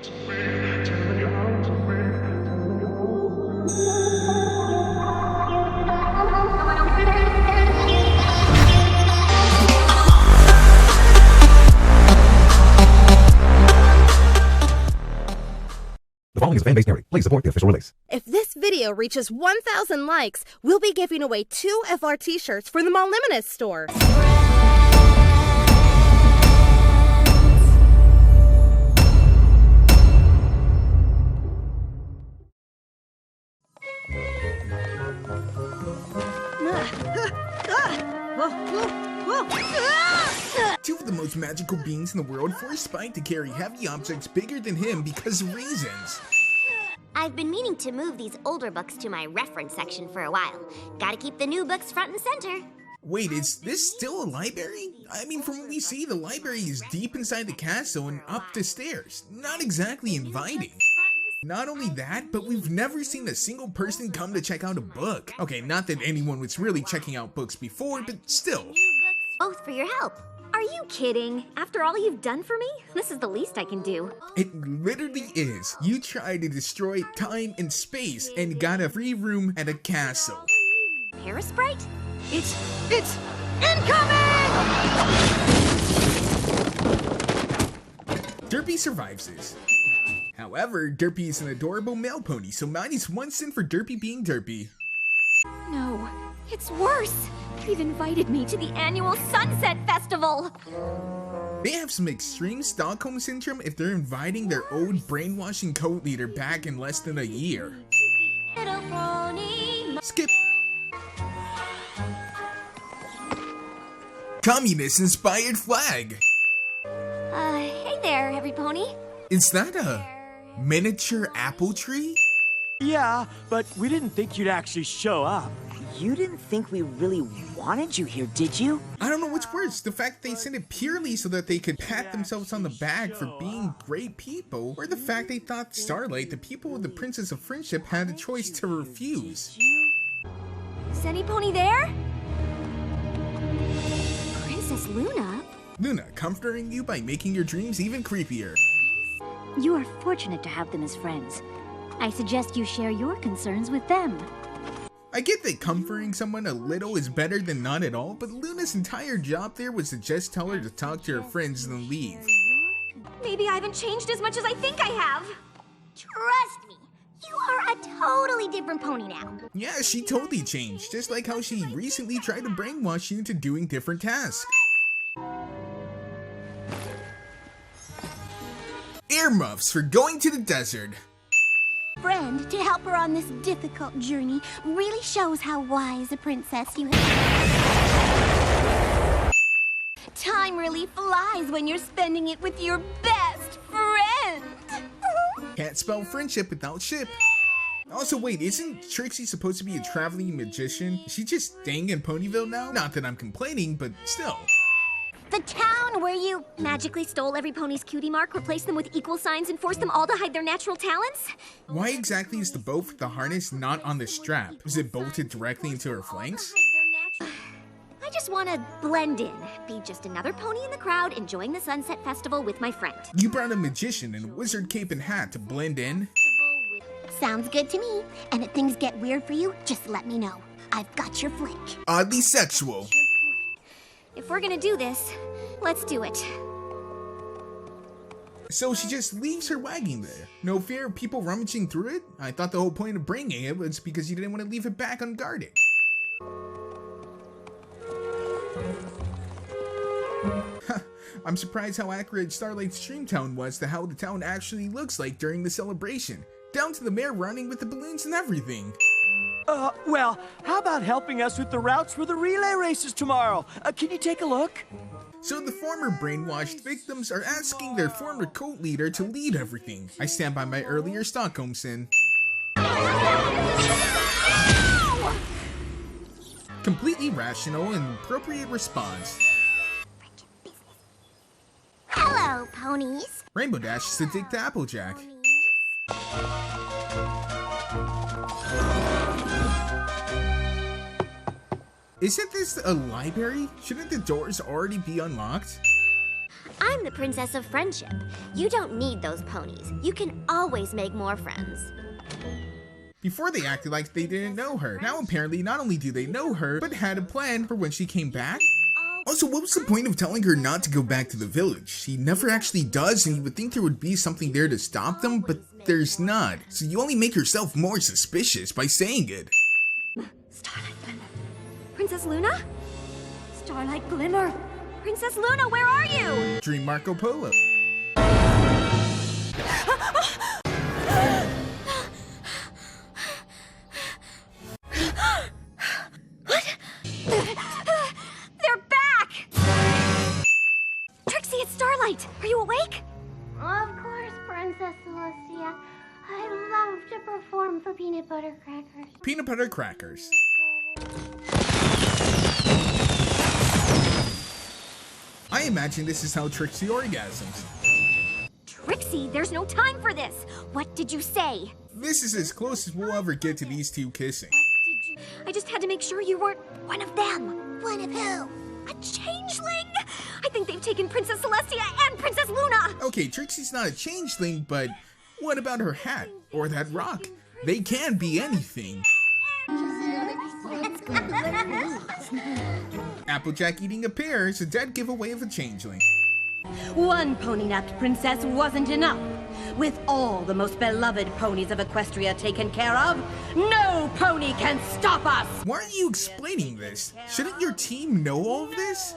The following is a fan-based narrative. Please support the official release. If this video reaches 1,000 likes, we'll be giving away 2 FR t-shirts for the Moliminous store. Two of the most magical beings in the world forced Spike to carry heavy objects bigger than him because of reasons. I've been meaning to move these older books to my reference section for a while. Gotta keep the new books front and center. Wait, is this still a library? I mean, from what we see, the library is deep inside the castle and up the stairs. Not exactly inviting. Not only that, but we've never seen a single person come to check out a book. Okay, not that anyone was really checking out books before, but still. Both for your help. Are you kidding? After all you've done for me, this is the least I can do. It literally is. You tried to destroy time and space and got a free room at a castle. Parasprite? It's incoming! Derpy survives this. However, Derpy is an adorable male pony, so -1 sin for Derpy being Derpy. No, it's worse. They've invited me to the annual Sunset Festival. They have some extreme Stockholm syndrome if they're inviting their old brainwashing cult leader back in less than a year. Little pony. Skip. Communist-inspired flag. Hey there, every pony. Is that a miniature apple tree? Yeah, but we didn't think you'd actually show up. You didn't think we really wanted you here, did you? I don't know what's worse, the fact they sent it purely so that they could pat themselves on the back for being great people, or the fact they thought Starlight, the people of the Princess of Friendship, had a choice to refuse. Is any pony there? Princess Luna? Luna, comforting you by making your dreams even creepier. You are fortunate to have them as friends. I suggest you share your concerns with them. I get that comforting someone a little is better than not at all, but Luna's entire job there was to just tell her to talk to her friends and then leave. Maybe I haven't changed as much as I think I have. Trust me, you are a totally different pony now. Yeah, she totally changed, just like how she recently tried to brainwash you into doing different tasks. Earmuffs for going to the desert. Friend to help her on this difficult journey really shows how wise a princess you have. Time really flies when you're spending it with your best friend. Can't spell friendship without ship. Also, wait, isn't Trixie supposed to be a traveling magician? Is she just staying in Ponyville now? Not that I'm complaining, but still. The town where you magically stole every pony's cutie mark, replaced them with equal signs, and forced them all to hide their natural talents? Why exactly is the bow with the harness not on the strap? Is it bolted directly into her flanks? I just want to blend in, be just another pony in the crowd enjoying the Sunset Festival with my friend. You brought a magician in a wizard cape and hat to blend in? Sounds good to me. And if things get weird for you, just let me know. I've got your flank. Oddly sexual. If we're gonna do this, let's do it. So she just leaves her wagging there. No fear of people rummaging through it? I thought the whole point of bringing it was because you didn't want to leave it back unguarded. I'm surprised how accurate Starlight's Dreamtown was to how the town actually looks like during the celebration. Down to the mayor running with the balloons and everything. Well, how about helping us with the routes for the relay races tomorrow? Can you take a look? So the former brainwashed victims are asking their former cult leader to lead everything. I stand by my earlier Stockholm sin. Completely rational and appropriate response. Hello, ponies. Rainbow Dash is addicted to Applejack. Isn't this a library? Shouldn't the doors already be unlocked? I'm the Princess of Friendship. You don't need those ponies. You can always make more friends. Before they acted like they didn't know her. Now apparently not only do they know her, but had a plan for when she came back. Also, what was the point of telling her not to go back to the village? She never actually does, and you would think there would be something there to stop them, but there's not. So you only make yourself more suspicious by saying it. Starlight Glimmer. Princess Luna? Starlight Glimmer. Princess Luna, where are you? Dream Marco Polo. What? They're back! Trixie, it's Starlight. Are you awake? Of course, Princess Celestia. I love to perform for peanut butter crackers. Peanut butter crackers. I imagine this is how Trixie orgasms. Trixie, there's no time for this. What did you say? This is as close as we'll ever get to these two kissing. I just had to make sure you weren't one of them. One of who? A changeling! I think they've taken Princess Celestia and Princess Luna! Okay, Trixie's not a changeling, but what about her hat? Or that rock? They can be anything. Applejack eating a pear is a dead giveaway of a changeling. One pony-napped princess wasn't enough. With all the most beloved ponies of Equestria taken care of, no pony can stop us! Why are you explaining this? Shouldn't your team know all of this?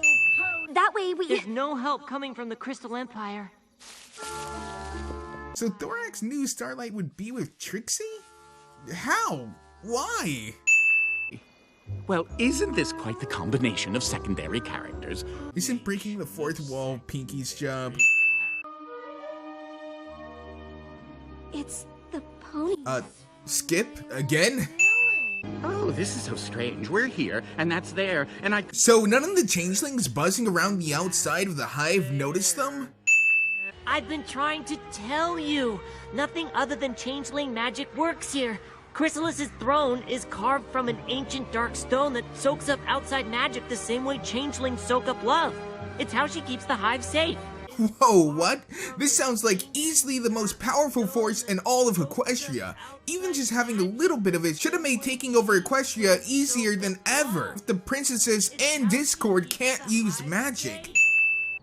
That way we... There's no help coming from the Crystal Empire. So Thorax knew Starlight would be with Trixie? How? Why? Well, isn't this quite the combination of secondary characters? Isn't breaking the fourth wall Pinky's job? It's the pony. Skip? Again? Oh, this is so strange. We're here, and that's there, and I... So none of the changelings buzzing around the outside of the hive noticed them? I've been trying to tell you. Nothing other than changeling magic works here. Chrysalis's throne is carved from an ancient dark stone that soaks up outside magic the same way changelings soak up love. It's how she keeps the hive safe. Whoa, what? This sounds like easily the most powerful force in all of Equestria. Even just having a little bit of it should have made taking over Equestria easier than ever. The princesses and Discord can't use magic.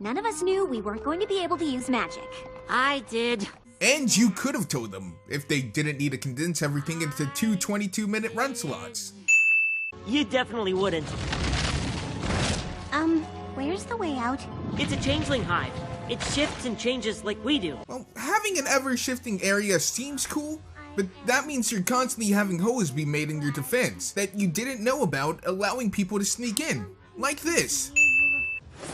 None of us knew we weren't going to be able to use magic. I did. And you could have told them, if they didn't need to condense everything into two 22-minute run slots. You definitely wouldn't. Where's the way out? It's a changeling hive. It shifts and changes like we do. Well, having an ever-shifting area seems cool, but that means you're constantly having holes be made in your defense that you didn't know about, allowing people to sneak in. Like this.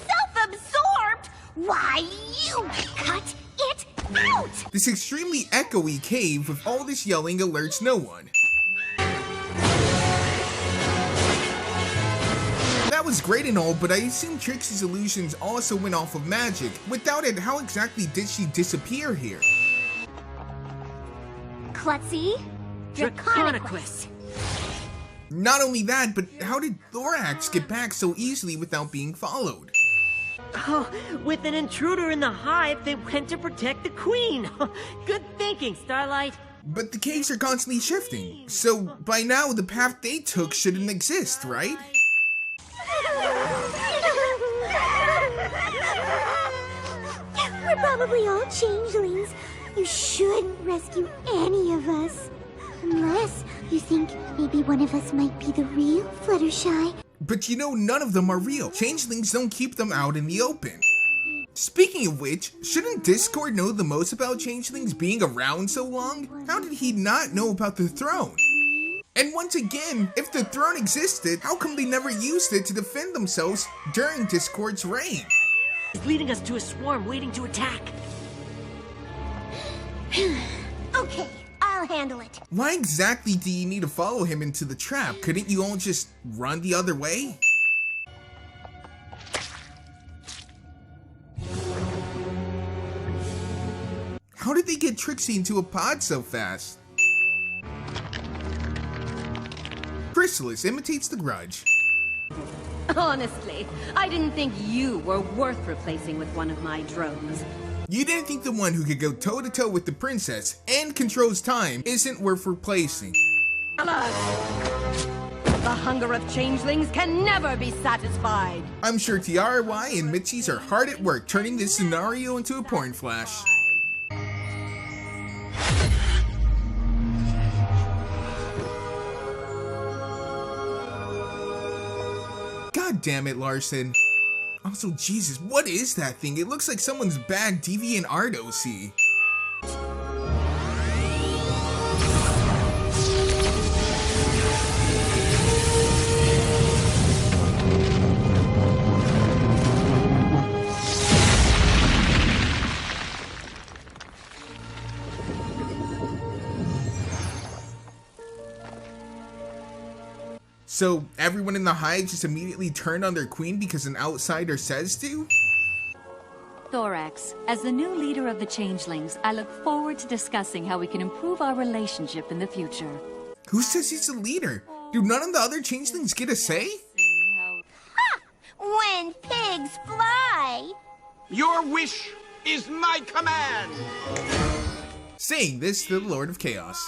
Self-absorbed? Why, you cut it out! This extremely echoey cave with all this yelling alerts no one. That was great and all, but I assume Trixie's illusions also went off of magic. Without it, how exactly did she disappear here? Klutzy? Draconicus. Not only that, but how did Thorax get back so easily without being followed? Oh, with an intruder in the hive, they went to protect the queen. Good thinking, Starlight. But the caves are constantly shifting, so by now the path they took shouldn't exist, right? We're probably all changelings. You shouldn't rescue any of us. Unless you think maybe one of us might be the real Fluttershy. But you know none of them are real. Changelings don't keep them out in the open. Speaking of which, shouldn't Discord know the most about changelings being around so long? How did he not know about the throne? And once again, if the throne existed, how come they never used it to defend themselves during Discord's reign? He's leading us to a swarm waiting to attack. Okay, I'll handle it. Why exactly do you need to follow him into the trap? Couldn't you all just run the other way? How did they get Trixie into a pod so fast? Chrysalis imitates the grudge. Honestly, I didn't think you were worth replacing with one of my drones. You didn't think the one who could go toe-to-toe with the princess and controls time isn't worth replacing. Alas! The hunger of changelings can never be satisfied. I'm sure Tiara Y and Mitchie's are hard at work turning this scenario into a porn flash. God damn it, Larson. Also, Jesus, what is that thing? It looks like someone's bad deviant art OC. So, everyone in the hive just immediately turned on their queen because an outsider says to? Thorax, as the new leader of the Changelings, I look forward to discussing how we can improve our relationship in the future. Who says he's the leader? Do none of the other changelings get a say? Ha! When pigs fly! Your wish is my command! Saying this to the Lord of Chaos.